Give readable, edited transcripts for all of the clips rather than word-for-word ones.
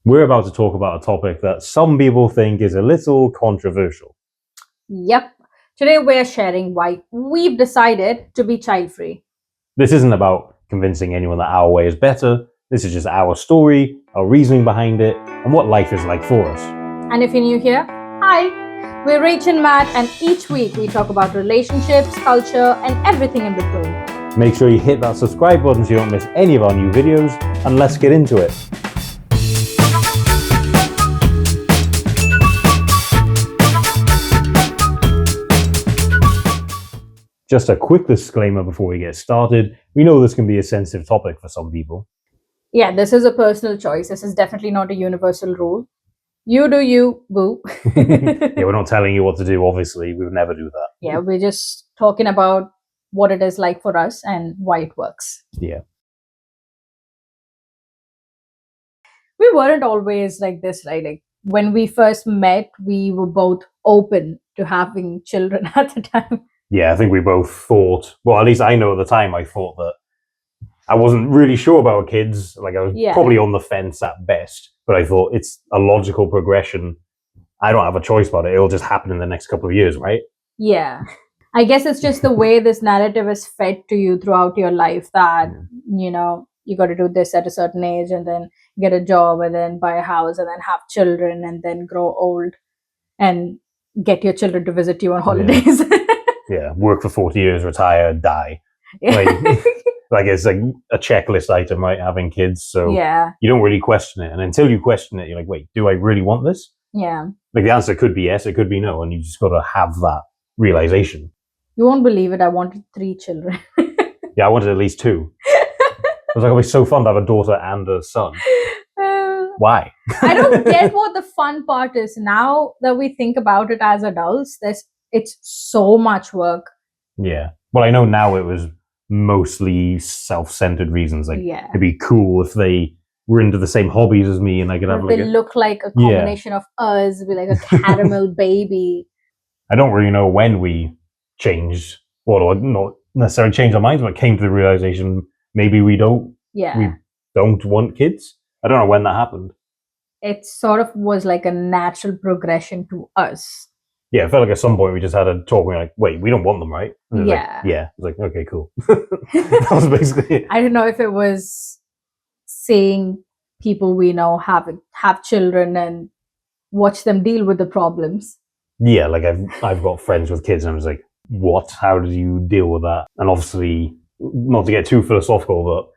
We're about to talk about a topic that some people think is a little controversial. Yep. Today we're sharing why we've decided to be child-free. This isn't about convincing anyone that our way is better. This is just our story, our reasoning behind it, and what life is like for us. And if you're new here, hi. We're Rach and Matt, and each week we talk about relationships, culture, and everything in between. Make sure you hit that subscribe button so you don't miss any of our new videos, and let's get into it. Just a quick disclaimer before we get started. We know this can be a sensitive topic for some people. Yeah, this is a personal choice. This is definitely not a universal rule. You do you, boo. Yeah, we're not telling you what to do, obviously. We would never do that. Yeah, we're just talking about what it is like for us and why it works. Yeah. We weren't always like this, right? Like when we first met, we were both open to having children at the time. Yeah, I think we both thought, well, at least I know at the time I thought that I wasn't really sure about kids. Like I was probably on the fence at best, but I thought it's a logical progression. I don't have a choice about it. It'll just happen in the next couple of years, right? Yeah. I guess it's just the way this narrative is fed to you throughout your life that, you know, you got to do this at a certain age and then get a job and then buy a house and then have children and then grow old and get your children to visit you on holidays. Yeah, work for 40 years, retire, die. Like it's like a checklist item, right? Having kids. So you don't really question it. And until you question it, you're like, wait, do I really want this? Yeah. Like the answer could be yes, it could be no. And you just got to have that realization. You won't believe it. I wanted 3 children. Yeah, I wanted at least 2. I was like, it'll be so fun to have a daughter and a son. Why? I don't get what the fun part is. Now that we think about it as adults, it's so much work. Yeah. Well, I know now it was mostly self-centered reasons. Like it'd be cool if they were into the same hobbies as me and I could have like they look like a combination of us, be like a caramel baby. I don't really know when we changed, well, not necessarily changed our minds, but came to the realization maybe we don't want kids. I don't know when that happened. It sort of was like a natural progression to us. Yeah, it felt like at some point we just had a talk. We were like, wait, we don't want them, right? Yeah. I was like, okay, cool. That was basically it. I don't know if it was seeing people we know have children and watch them deal with the problems. Yeah, like I've got friends with kids and I was like, what? How do you deal with that? And obviously, not to get too philosophical, but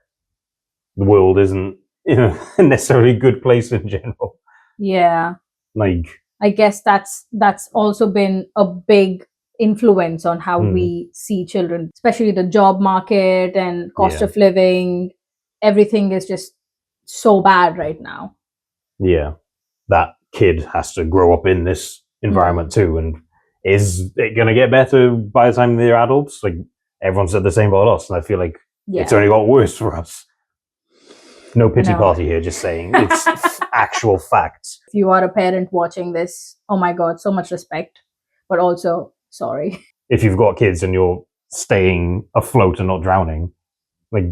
the world isn't necessarily a good place in general. Yeah. Like, I guess that's also been a big influence on how we see children, especially the job market and cost of living. Everything is just so bad right now. Yeah. That kid has to grow up in this environment too. And is it going to get better by the time they're adults? Like everyone said the same about us. And I feel like it's only got worse for us. No pity party here, just saying. It's actual facts. If you are a parent watching this, oh my God, so much respect, but also sorry. If you've got kids and you're staying afloat and not drowning, like,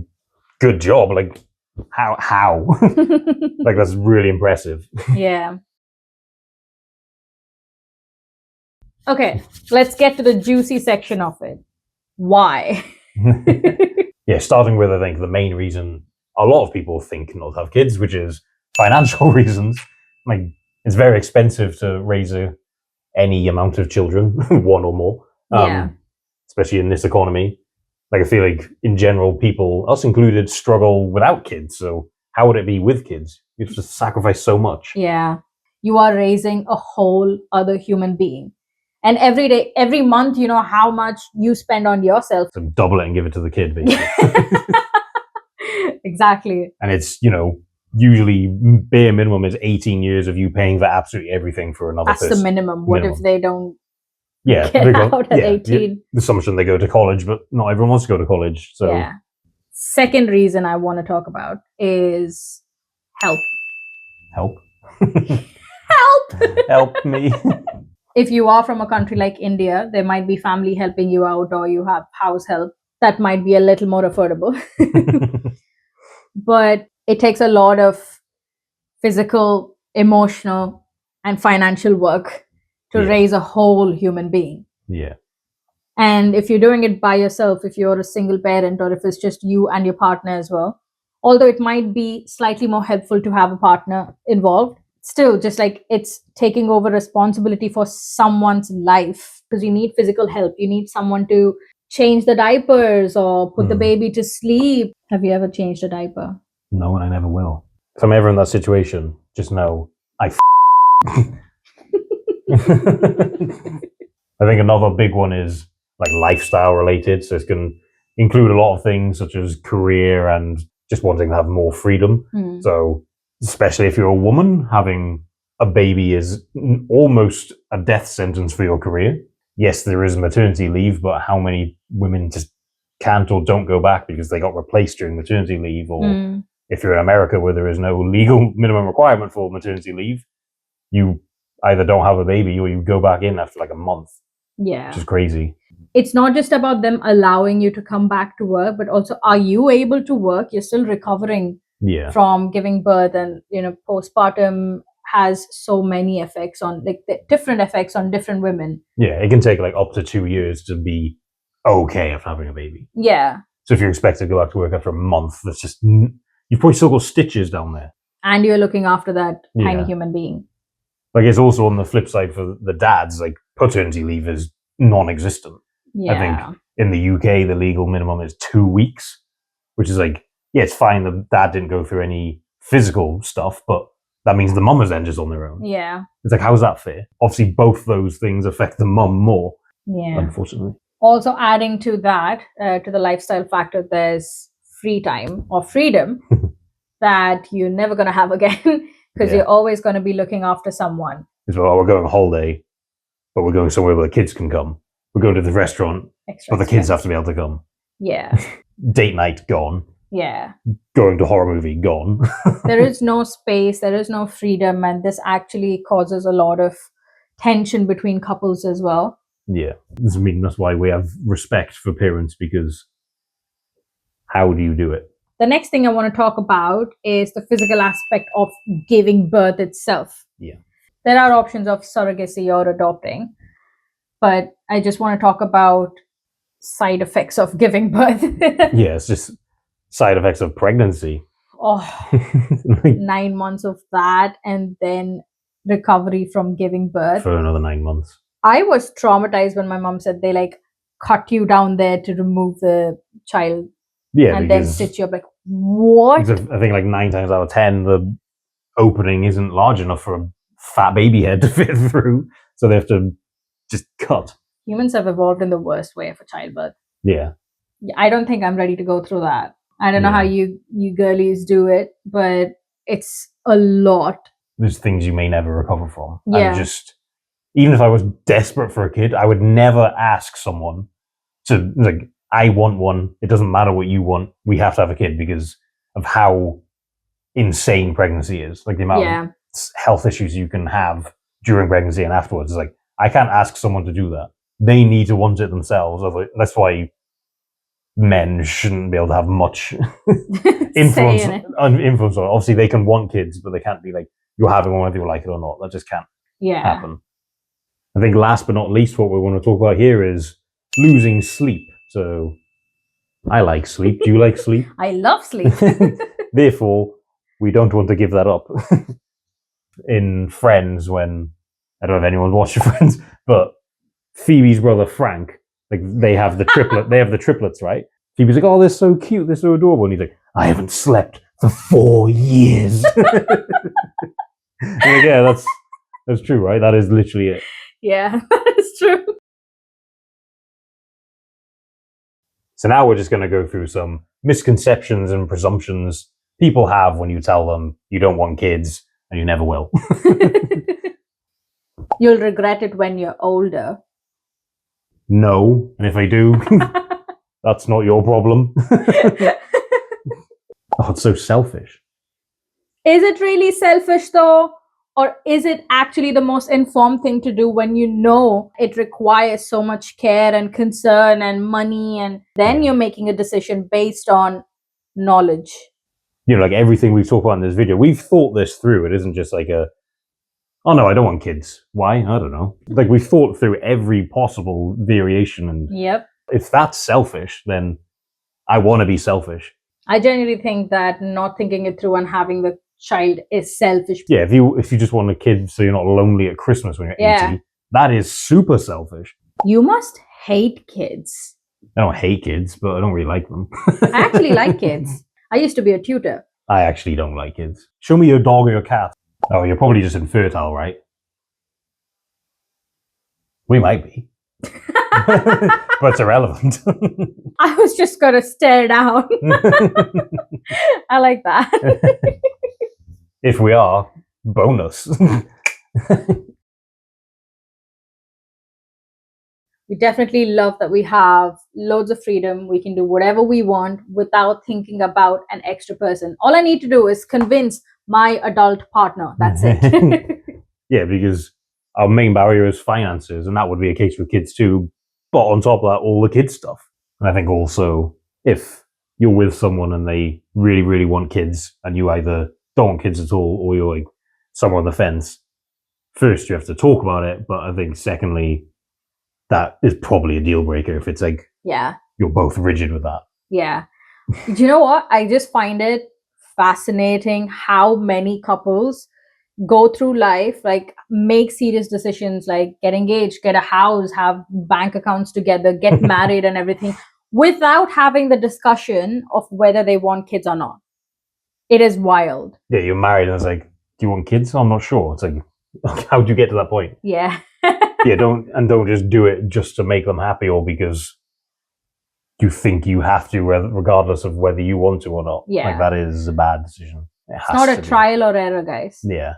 good job. Like, how? Like, that's really impressive. Yeah. Okay, let's get to the juicy section of it. Why? Yeah, starting with, I think, the main reason a lot of people think not to have kids, which is financial reasons. Like, it's very expensive to raise any amount of children, one or more, especially in this economy. Like, I feel like, in general, people, us included, struggle without kids. So how would it be with kids? You have to sacrifice so much. Yeah. You are raising a whole other human being. And every day, every month, you know how much you spend on yourself. So double it and give it to the kid, basically. Exactly. And it's, usually bare minimum is 18 years of you paying for absolutely everything for another person. That's the minimum. What if they don't get out at 18? The assumption they go to college, but not everyone wants to go to college. So second reason I want to talk about is help. Help? Help! Help me. If you are from a country like India, there might be family helping you out or you have house help. That might be a little more affordable. But it takes a lot of physical, emotional, and financial work to raise a whole human being. Yeah. And if you're doing it by yourself, if you're a single parent, or if it's just you and your partner as well, although it might be slightly more helpful to have a partner involved, still, just like it's taking over responsibility for someone's life, because you need physical help. You need someone to change the diapers or put the baby to sleep. Have you ever changed a diaper? No, and I never will. If I'm ever in that situation, just know I I think another big one is like lifestyle related. So it's going to include a lot of things such as career and just wanting to have more freedom. So especially if you're a woman, having a baby is almost a death sentence for your career. Yes, there is maternity leave, but how many women just can't or don't go back because they got replaced during maternity leave? Or if you're in America where there is no legal minimum requirement for maternity leave, you either don't have a baby or you go back in after like a month. Yeah. Which is crazy. It's not just about them allowing you to come back to work, but also, are you able to work? You're still recovering from giving birth, and postpartum has so many effects on, like, the different effects on different women. Yeah, it can take like up to 2 years to be okay after having a baby. Yeah. So if you're expected to go back to work after a month, that's just, you've probably still got stitches down there. And you're looking after that tiny human being. Like, it's also on the flip side for the dads, like paternity leave is non-existent. Yeah. I think in the UK, the legal minimum is 2 weeks, which is like, yeah, it's fine that dad didn't go through any physical stuff, but that means the mum is then just on their own. Yeah. It's like, how's that fair? Obviously, both those things affect the mum more, unfortunately. Also adding to that, to the lifestyle factor, there's free time or freedom that you're never going to have again, because you're always going to be looking after someone. As well, we're going on holiday, but we're going somewhere where the kids can come. We're going to the restaurant, but the kids have to be able to come. Yeah. Date night, gone. Yeah. Going to horror movie, gone. There is no space, there is no freedom, and this actually causes a lot of tension between couples as well. Yeah. I mean, that's why we have respect for parents, because how do you do it? The next thing I want to talk about is the physical aspect of giving birth itself. Yeah. There are options of surrogacy or adopting, but I just want to talk about side effects of giving birth. Yeah, it's just side effects of pregnancy. Oh, 9 months of that, and then recovery from giving birth. For another 9 months. I was traumatized when my mom said they like cut you down there to remove the child. Yeah, and then stitch you up. Like, what? I think like 9 times out of 10, the opening isn't large enough for a fat baby head to fit through, so they have to just cut. Humans have evolved in the worst way for childbirth. Yeah. I don't think I'm ready to go through that. I don't know how you girlies do it, but it's a lot. There's things you may never recover from. Yeah. And just, even if I was desperate for a kid, I would never ask someone to, like, I want one. It doesn't matter what you want. We have to have a kid because of how insane pregnancy is. Like the amount of health issues you can have during pregnancy and afterwards. It's like, I can't ask someone to do that. They need to want it themselves. That's why men shouldn't be able to have much influence on it. Obviously, they can want kids, but they can't be like, you're having one whether you like it or not. That just can't happen. I think last but not least, what we want to talk about here is losing sleep. So I like sleep. Do you like sleep? I love sleep. Therefore, we don't want to give that up. In Friends, when, I don't know if anyone's watched Friends, but Phoebe's brother Frank, like they have the triplets, right? Phoebe's like, oh, they're so cute, they're so adorable. And he's like, I haven't slept for 4 years. Like, yeah, that's true, right? That is literally it. Yeah, that is true. So now we're just going to go through some misconceptions and presumptions people have when you tell them you don't want kids, and you never will. You'll regret it when you're older. No, and if I do, that's not your problem. Oh, it's so selfish. Is it really selfish though? Or is it actually the most informed thing to do when you know it requires so much care and concern and money, and then you're making a decision based on knowledge? You know, like everything we've talked about in this video, we've thought this through. It isn't just like oh no, I don't want kids. Why? I don't know. Like we've thought through every possible variation, and Yep. if that's selfish, then I want to be selfish. I genuinely think that not thinking it through and having the child is selfish. Yeah, if you just want a kid so you're not lonely at Christmas when you're 80, that is super selfish. You must hate kids. I don't hate kids, but I don't really like them. I actually like kids. I used to be a tutor. I actually don't like kids. Show me your dog or your cat. Oh, you're probably just infertile, right? We might be. But it's irrelevant. I was just going to stare down. I like that. If we are, bonus. We definitely love that we have loads of freedom. We can do whatever we want without thinking about an extra person. All I need to do is convince my adult partner. That's it. Yeah, because our main barrier is finances, and that would be a case with kids too. But on top of that, all the kids stuff. And I think also, if you're with someone and they really, really want kids, and you either don't want kids at all, or you're like somewhere on the fence, first you have to talk about it. But I think secondly, that is probably a deal breaker if it's like you're both rigid with that. Yeah. Do you know what? I just find it fascinating how many couples go through life, like make serious decisions, like get engaged, get a house, have bank accounts together, get married and everything, without having the discussion of whether they want kids or not. It is wild. Yeah, you're married and it's like, do you want kids? I'm not sure. It's like, how do you get to that point? Yeah. Yeah, don't just do it just to make them happy or because you think you have to, regardless of whether you want to or not. Yeah. Like that is a bad decision. It's not a trial or error, guys. Yeah.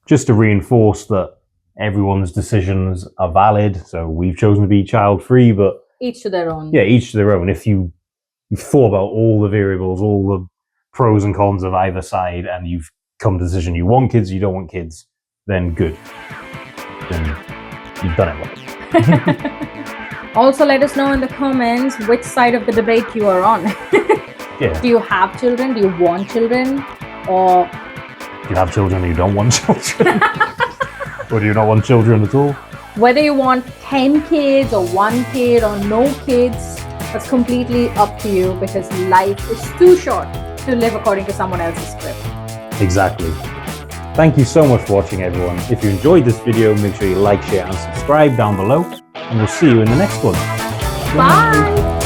Just to reinforce that everyone's decisions are valid. So we've chosen to be child-free, but each to their own. Yeah, each to their own. If you've thought about all the variables, all the pros and cons of either side, and you've come to the decision you want kids, you don't want kids, then good. Then you've done it well. Also, let us know in the comments which side of the debate you are on. Yeah. Do you have children? Do you want children? Or do you have children and you don't want children? Or do you not want children at all? Whether you want 10 kids or 1 kid or no kids, that's completely up to you because life is too short to live according to someone else's script. Exactly. Thank you so much for watching, everyone. If you enjoyed this video, make sure you like, share and subscribe down below, and we'll see you in the next one. Bye!